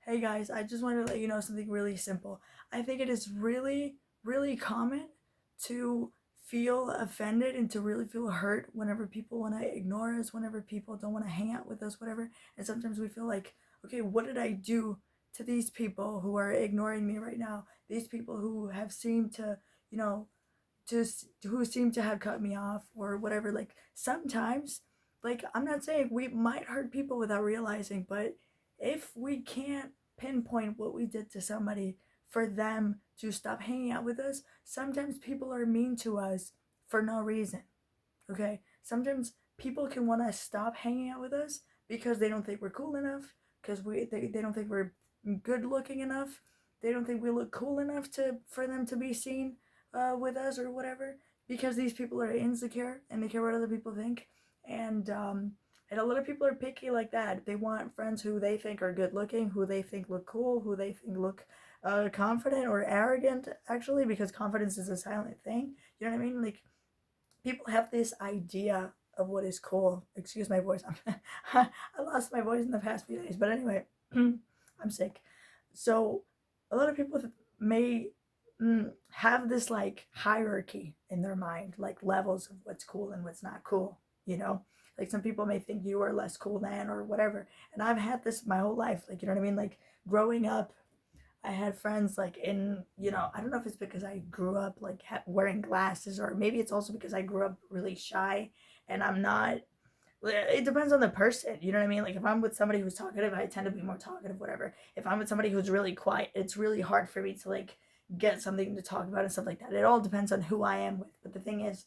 Hey guys, I just wanted to let you know something really simple. I think it is really, really common to feel offended and to really feel hurt whenever people want to ignore us, whenever people don't want to hang out with us, whatever. And sometimes we feel like, okay, what did I do to these people who are ignoring me right now? These people who have seemed to, you know, just who seem to have cut me off or whatever. Like sometimes, like I'm not saying we might hurt people without realizing, but if we can't pinpoint what we did to somebody for them to stop hanging out with us, sometimes people are mean to us for no reason. Okay, sometimes people can want to stop hanging out with us because they don't think we're cool enough, because they don't think we're good looking enough, they don't think we look cool enough to for them to be seen with us or whatever, because these people are insecure and they care what other people think. And a lot of people are picky like that. They want friends who they think are good looking, who they think look cool, who they think look confident or arrogant, actually, because confidence is a silent thing. You know what I mean? Like, people have this idea of what is cool. Excuse my voice. I lost my voice in the past few days. But anyway, I'm sick. So a lot of people may have this like hierarchy in their mind, like levels of what's cool and what's not cool, you know? Like some people may think you are less cool than or whatever. And I've had this my whole life. Like, you know what I mean? Like growing up, I had friends like in, I don't know if it's because I grew up like wearing glasses, or maybe it's also because I grew up really shy and I'm not. It depends on the person, you know what I mean? Like if I'm with somebody who's talkative, I tend to be more talkative, whatever. If I'm with somebody who's really quiet, it's really hard for me to like get something to talk about and stuff like that. It all depends on who I am with. But the thing is,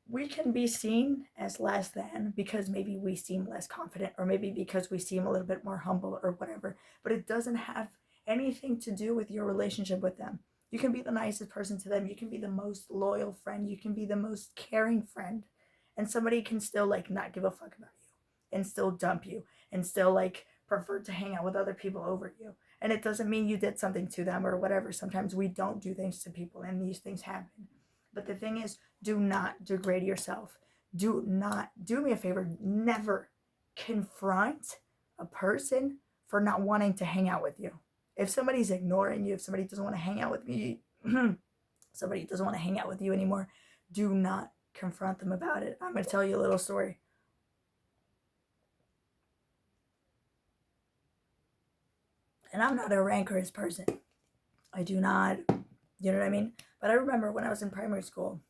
we can be seen as less than because maybe we seem less confident, or maybe because we seem a little bit more humble or whatever, but it doesn't have anything to do with your relationship with them. You can be the nicest person to them, you can be the most loyal friend, you can be the most caring friend, and somebody can still like not give a fuck about you and still dump you and still like prefer to hang out with other people over you. And it doesn't mean you did something to them or whatever. Sometimes we don't do things to people and these things happen. But the thing is, do not degrade yourself. Do not, do me a favor, never confront a person for not wanting to hang out with you. If somebody's ignoring you, if somebody doesn't want to hang out with me, somebody doesn't want to hang out with you anymore, do not confront them about it. I'm going to tell you a little story. And I'm not a rancorous person. I do not, you know what I mean? But I remember when I was in primary school,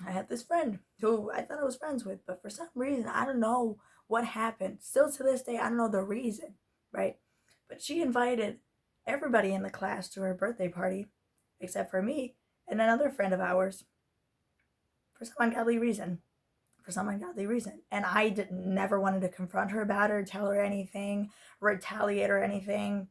I had this friend who I thought I was friends with, but for some reason, I don't know what happened. Still to this day, I don't know the reason, right? But she invited everybody in the class to her birthday party, except for me and another friend of ours, for some ungodly reason. For some ungodly reason. And never wanted to confront her about it, or tell her anything, retaliate or anything.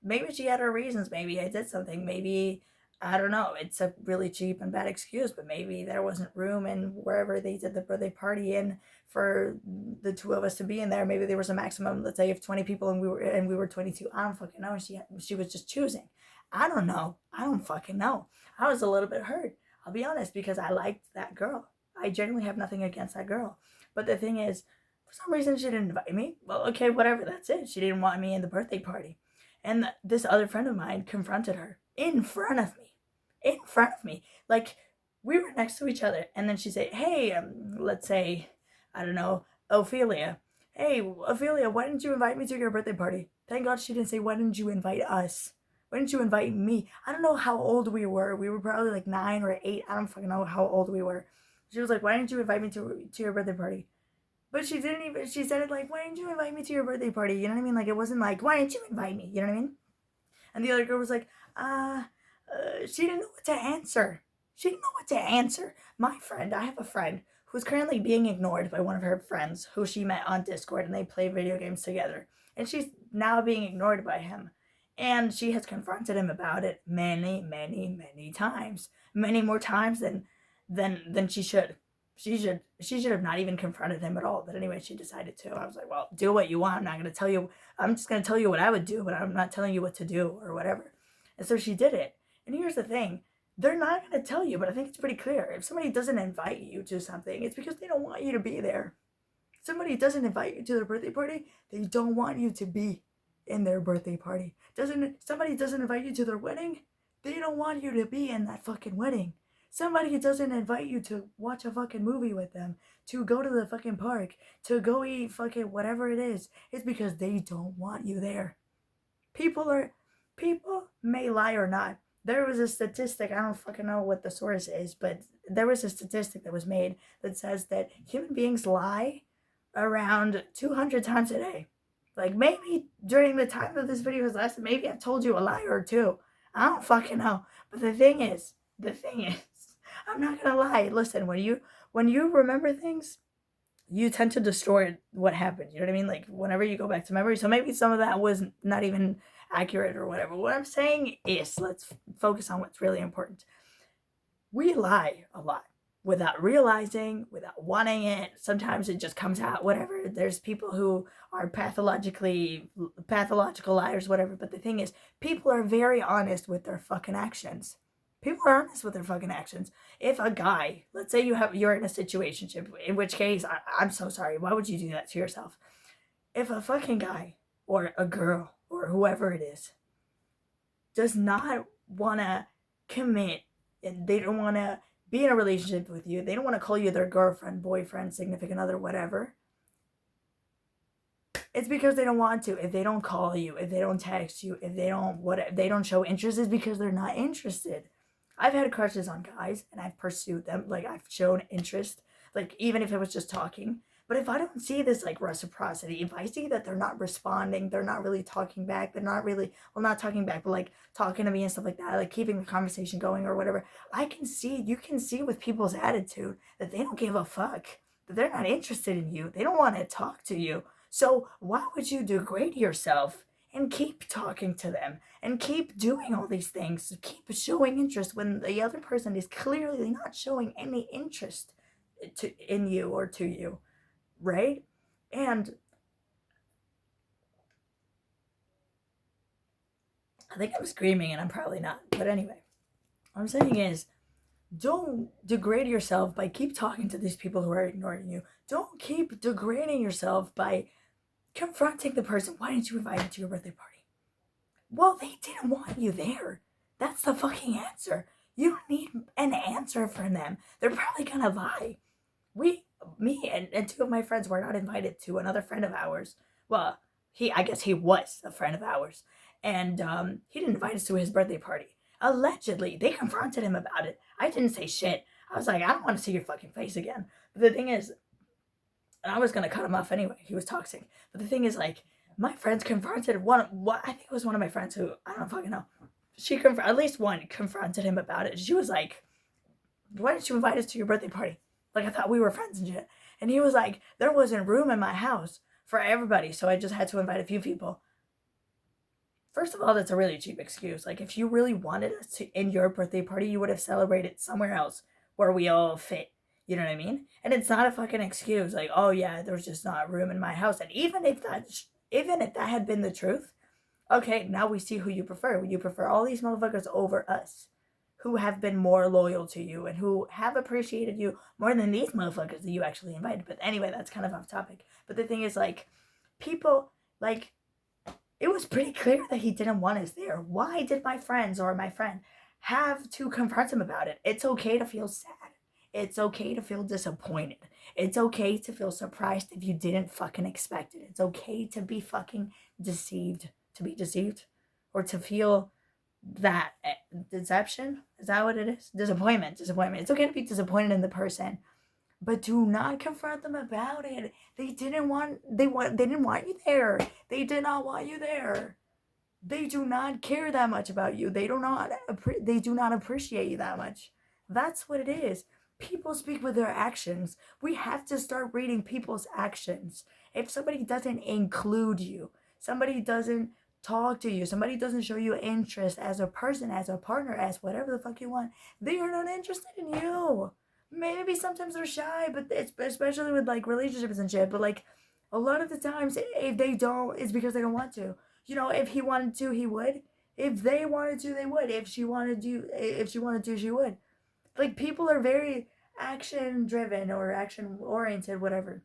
Maybe she had her reasons. Maybe I did something. Maybe, I don't know. It's a really cheap and bad excuse, but maybe there wasn't room in wherever they did the birthday party in for the two of us to be in there. Maybe there was a maximum, let's say, of 20 people, and we were 22. I don't fucking know. She was just choosing. I don't know. I don't fucking know. I was a little bit hurt. I'll be honest, because I liked that girl. I genuinely have nothing against that girl. But the thing is, for some reason, she didn't invite me. Well, okay, whatever. That's it. She didn't want me in the birthday party. And this other friend of mine confronted her in front of me. In front of me. Like, we were next to each other. And then she said, hey, let's say, I don't know, Ophelia. Hey, Ophelia, why didn't you invite me to your birthday party? Thank God she didn't say, why didn't you invite us? Why didn't you invite me? I don't know how old we were. We were probably like 9 or 8. I don't fucking know how old we were. She was like, why didn't you invite me to your birthday party? But she didn't even, she said it like, why didn't you invite me to your birthday party? You know what I mean? Like, it wasn't like, why didn't you invite me? You know what I mean? And the other girl was like, she didn't know what to answer. She didn't know what to answer. My friend, I have a friend who's currently being ignored by one of her friends who she met on Discord, and they play video games together. And she's now being ignored by him. And she has confronted him about it many, many, many times. Many more times than she should. She should have not even confronted him at all. But anyway, she decided to. I was like, well, do what you want. I'm not gonna tell you. I'm just gonna tell you what I would do, but I'm not telling you what to do or whatever. And so she did it. And here's the thing. They're not gonna tell you, but I think it's pretty clear. If somebody doesn't invite you to something, it's because they don't want you to be there. If somebody doesn't invite you to their birthday party, they don't want you to be. in their birthday party. Somebody doesn't invite you to their wedding, they don't want you to be in that fucking wedding. Somebody doesn't invite you to watch a fucking movie with them, to go to the fucking park, to go eat fucking whatever it is. It's because they don't want you there. People may lie or not. There was a statistic, I don't fucking know what the source is, but there was a statistic that was made that says that human beings lie around 200 times a day. Like, maybe during the time that this video was lasted, maybe I've told you a lie or two. I don't fucking know. But the thing is, I'm not gonna lie. Listen, when you remember things, you tend to destroy what happened. You know what I mean? Like, whenever you go back to memory. So maybe some of that was not even accurate or whatever. What I'm saying is, let's focus on what's really important. We lie a lot without realizing, without wanting it. Sometimes it just comes out, whatever. There's people who are pathological liars, whatever. But the thing is, people are very honest with their fucking actions. People are honest with their fucking actions. If a guy, let's say you're in a situationship, in which case, I'm so sorry, why would you do that to yourself? If a fucking guy or a girl or whoever it is does not want to commit, and they don't want to be in a relationship with you, they don't want to call you their girlfriend, boyfriend, significant other, whatever, it's because they don't want to. If they don't call you, if they don't text you, if they don't show interest, it's because they're not interested. I've had crushes on guys, and I've pursued them. Like, I've shown interest, like, even if it was just talking. But if I don't see this, like, reciprocity, if I see that they're not responding, they're not really talking back, they're not really, well, not talking back, but, like, talking to me and stuff like that, like, keeping the conversation going or whatever, you can see with people's attitude that they don't give a fuck, that they're not interested in you, they don't want to talk to you. So why would you degrade yourself and keep talking to them and keep doing all these things, keep showing interest when the other person is clearly not showing any interest in you or to you, right? And I think I'm screaming and I'm probably not, but anyway, what I'm saying is, don't degrade yourself by keep talking to these people who are ignoring you. Don't keep degrading yourself by confronting the person. Why didn't you invite me to your birthday party? Well, they didn't want you there. That's the fucking answer. You don't need an answer from them. They're probably gonna lie. Me and two of my friends were not invited to another friend of ours. Well, I guess he was a friend of ours. And he didn't invite us to his birthday party. Allegedly, they confronted him about it. I didn't say shit. I was like, I don't want to see your fucking face again. But the thing is, and I was gonna cut him off anyway. He was toxic. But the thing is, like, my friends confronted I think it was one of my friends who, I don't fucking know. At least one confronted him about it. She was like, why didn't you invite us to your birthday party? Like, I thought we were friends and shit. And he was like, there wasn't room in my house for everybody, so I just had to invite a few people. First of all, that's a really cheap excuse. Like, if you really wanted us to in your birthday party, you would have celebrated somewhere else where we all fit. You know what I mean? And it's not a fucking excuse. Like, oh yeah, there's just not room in my house. And even if that had been the truth, okay, now we see who you prefer. You prefer all these motherfuckers over us, who have been more loyal to you and who have appreciated you more than these motherfuckers that you actually invited. But anyway, that's kind of off topic. But the thing is, like, people, like, it was pretty clear that he didn't want us there. Why did my friends or my friend have to confront him about it? It's okay to feel sad. It's okay to feel disappointed. It's okay to feel surprised if you didn't fucking expect it. It's okay to be fucking deceived. To be deceived. Or to feel that deception. Is that what it is? Disappointment. It's okay to be disappointed in the person. But do not confront them about it. They didn't want you there. They did not want you there. They do not care that much about you. They do not appreciate you that much. That's what it is. People speak with their actions. We have to start reading people's actions. If somebody doesn't include you, somebody doesn't talk to you, somebody doesn't show you interest as a person, as a partner, as whatever the fuck you want, they are not interested in you. Maybe sometimes they're shy, but it's especially with, like, relationships and shit. But, like, a lot of the times, if they don't, it's because they don't want to. You know, if he wanted to, he would. If they wanted to, they would. If she wanted to, she would. Like, people are very action driven or action oriented, whatever.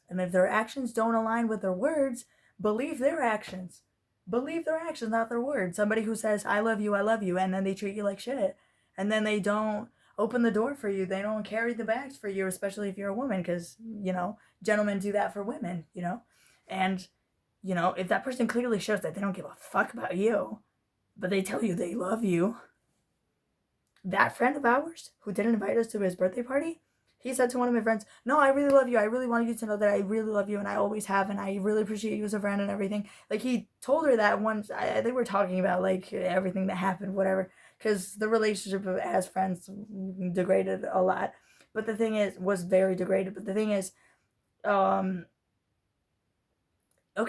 And if their actions don't align with their words, believe their actions. Believe their actions, not their words. Somebody who says, I love you, and then they treat you like shit. And then they don't open the door for you. They don't carry the bags for you, especially if you're a woman, because, gentlemen do that for women, And, if that person clearly shows that they don't give a fuck about you, but they tell you they love you, that friend of ours who didn't invite us to his birthday party, he said to one of my friends, no, I really love you. I really want you to know that I really love you and I always have and I really appreciate you as a friend and everything. Like, he told her that once. I think we're talking about, like, everything that happened, whatever, because the relationship as friends degraded a lot. But the thing is, was very degraded. But the thing is, okay,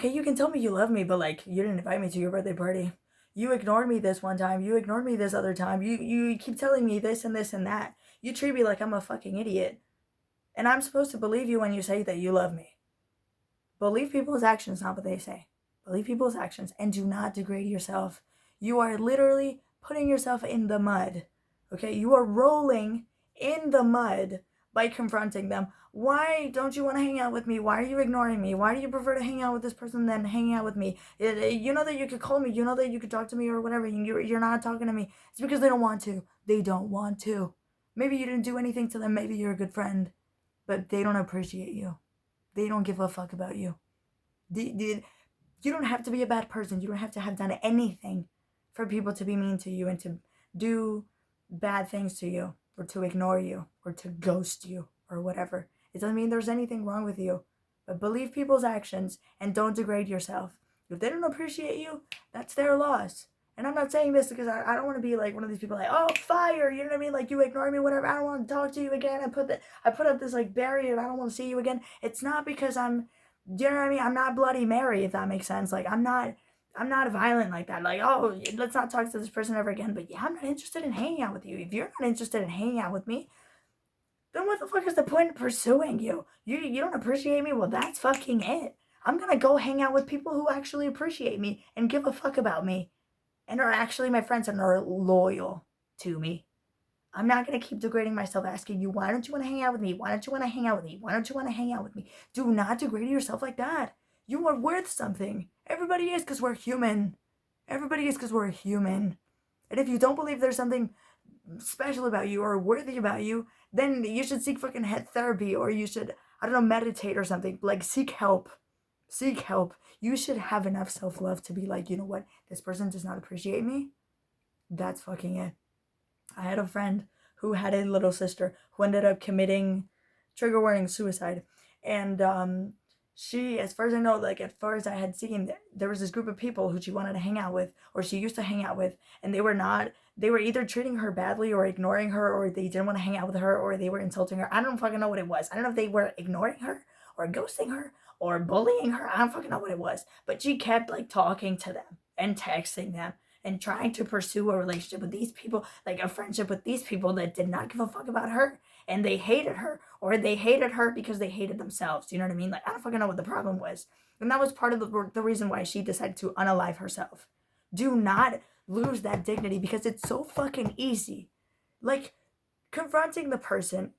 you can tell me you love me, but, like, you didn't invite me to your birthday party. You ignored me this one time. You ignored me this other time. You keep telling me this and this and that. You treat me like I'm a fucking idiot. And I'm supposed to believe you when you say that you love me. Believe people's actions, not what they say. Believe people's actions and do not degrade yourself. You are literally putting yourself in the mud. Okay? You are rolling in the mud by confronting them. Why don't you want to hang out with me? Why are you ignoring me? Why do you prefer to hang out with this person than hanging out with me? You know that you could call me. You know that you could talk to me or whatever. You're not talking to me. It's because they don't want to. They don't want to. Maybe you didn't do anything to them. Maybe you're a good friend. But they don't appreciate you. They don't give a fuck about you. You don't have to be a bad person. You don't have to have done anything for people to be mean to you and to do bad things to you or to ignore you or to ghost you or whatever. It doesn't mean there's anything wrong with you. But believe people's actions and don't degrade yourself. If they don't appreciate you, that's their loss. And I'm not saying this because I don't want to be like one of these people like, oh, fire, you know what I mean? Like, you ignore me, whatever. I don't want to talk to you again. I put up this, like, barrier. I don't want to see you again. It's not because you know what I mean? I'm not Bloody Mary, if that makes sense. Like, I'm not violent like that. Like, oh, let's not talk to this person ever again. But yeah, I'm not interested in hanging out with you. If you're not interested in hanging out with me, then what the fuck is the point of pursuing you? You don't appreciate me? Well, that's fucking it. I'm gonna go hang out with people who actually appreciate me and give a fuck about me and are actually my friends and are loyal to me. I'm not going to keep degrading myself asking you, why don't you want to hang out with me? Why don't you want to hang out with me? Why don't you want to hang out with me? Do not degrade yourself like that. You are worth something. Everybody is, because we're human. Everybody is, because we're human. And if you don't believe there's something special about you or worthy about you, then you should seek fucking head therapy, or you should, I don't know, meditate or something. Like, seek help. Seek help. You should have enough self-love to be like, you know what? This person does not appreciate me. That's fucking it. I had a friend who had a little sister who ended up committing, trigger warning, suicide. And she, as far as I know, like, as far as I had seen, there was this group of people who she wanted to hang out with, or she used to hang out with, and they were either treating her badly or ignoring her, or they didn't want to hang out with her, or they were insulting her. I don't fucking know what it was. I don't know if they were ignoring her or ghosting her or bullying her. I don't fucking know what it was. But she kept, like, talking to them and texting them and trying to pursue a relationship with these people, like a friendship with these people that did not give a fuck about her. And they hated her, or they hated her because they hated themselves. You know what I mean? Like, I don't fucking know what the problem was. And that was part of the reason why she decided to unalive herself. Do not lose that dignity, because it's so fucking easy. Like, confronting the person,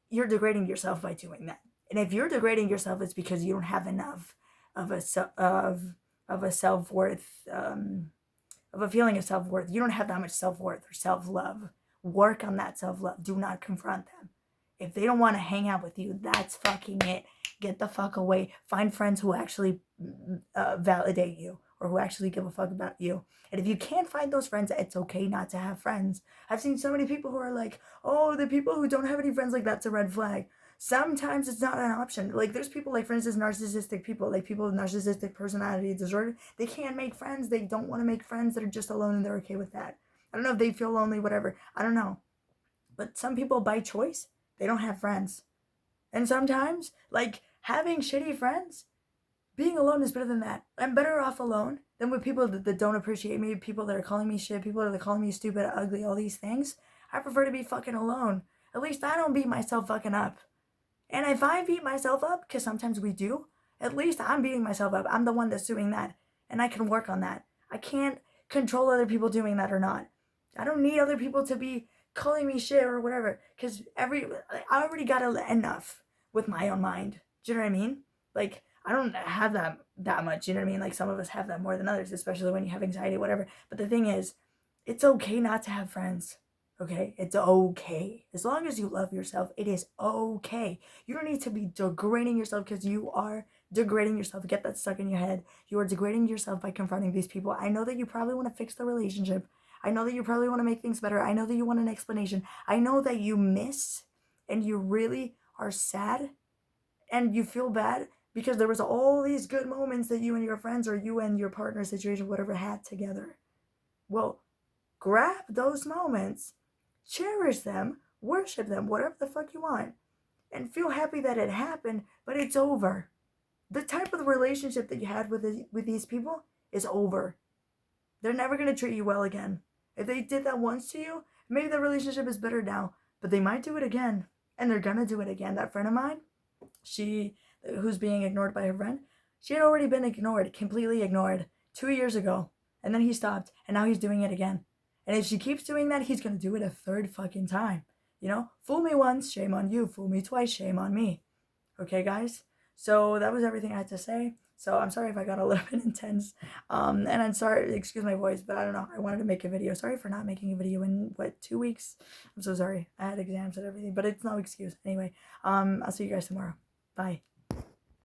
you're degrading yourself by doing that. And if you're degrading yourself, it's because you don't have enough of a self-worth, of a feeling of self-worth. You don't have that much self-worth or self-love. Work on that self-love. Do not confront them. If they don't want to hang out with you, that's fucking it. Get the fuck away. Find friends who actually validate you, or who actually give a fuck about you. And if you can't find those friends, it's okay not to have friends. I've seen so many people who are like, oh, the people who don't have any friends, like, that's a red flag. Sometimes it's not an option. Like, there's people, like, for instance, narcissistic people, like people with narcissistic personality disorder. They can't make friends. They don't want to make friends. They're just alone, and they're okay with that. I don't know if they feel lonely, whatever. I don't know. But some people, by choice, they don't have friends. And sometimes, like, having shitty friends, being alone is better than that. I'm better off alone than with people that don't appreciate me, people that are calling me shit, people that are calling me stupid, ugly, all these things. I prefer to be fucking alone. At least I don't beat myself fucking up. And if I beat myself up, because sometimes we do, at least I'm beating myself up. I'm the one that's doing that. And I can work on that. I can't control other people doing that or not. I don't need other people to be calling me shit or whatever. Because I already got enough with my own mind. Do you know what I mean? Like, I don't have that much, you know what I mean? Like some of us have that more than others, especially when you have anxiety, whatever. But the thing is, it's okay not to have friends. Okay? It's okay. As long as you love yourself, it is okay. You don't need to be degrading yourself because you are degrading yourself. Get that stuck in your head. You are degrading yourself by confronting these people. I know that you probably want to fix the relationship. I know that you probably want to make things better. I know that you want an explanation. I know that you miss and you really are sad and you feel bad because there was all these good moments that you and your friends or you and your partner situation, whatever, had together. Well, grab those moments, cherish them, worship them, whatever the fuck you want, and feel happy that it happened, but it's over. The type of relationship that you had with these people is over. They're never going to treat you well again. If they did that once to you, maybe the relationship is better now, but they might do it again, and they're going to do it again. That friend of mine, who's being ignored by her friend, she had already been ignored, completely ignored 2 years ago, and then he stopped, and now he's doing it again. And if she keeps doing that, he's gonna do it a third fucking time. You know, fool me once, shame on you. Fool me twice, shame on me. Okay, guys. So that was everything I had to say. So I'm sorry if I got a little bit intense. And I'm sorry, excuse my voice, but I don't know. I wanted to make a video. Sorry for not making a video in 2 weeks. I'm so sorry. I had exams and everything, but it's no excuse. Anyway, I'll see you guys tomorrow. Bye.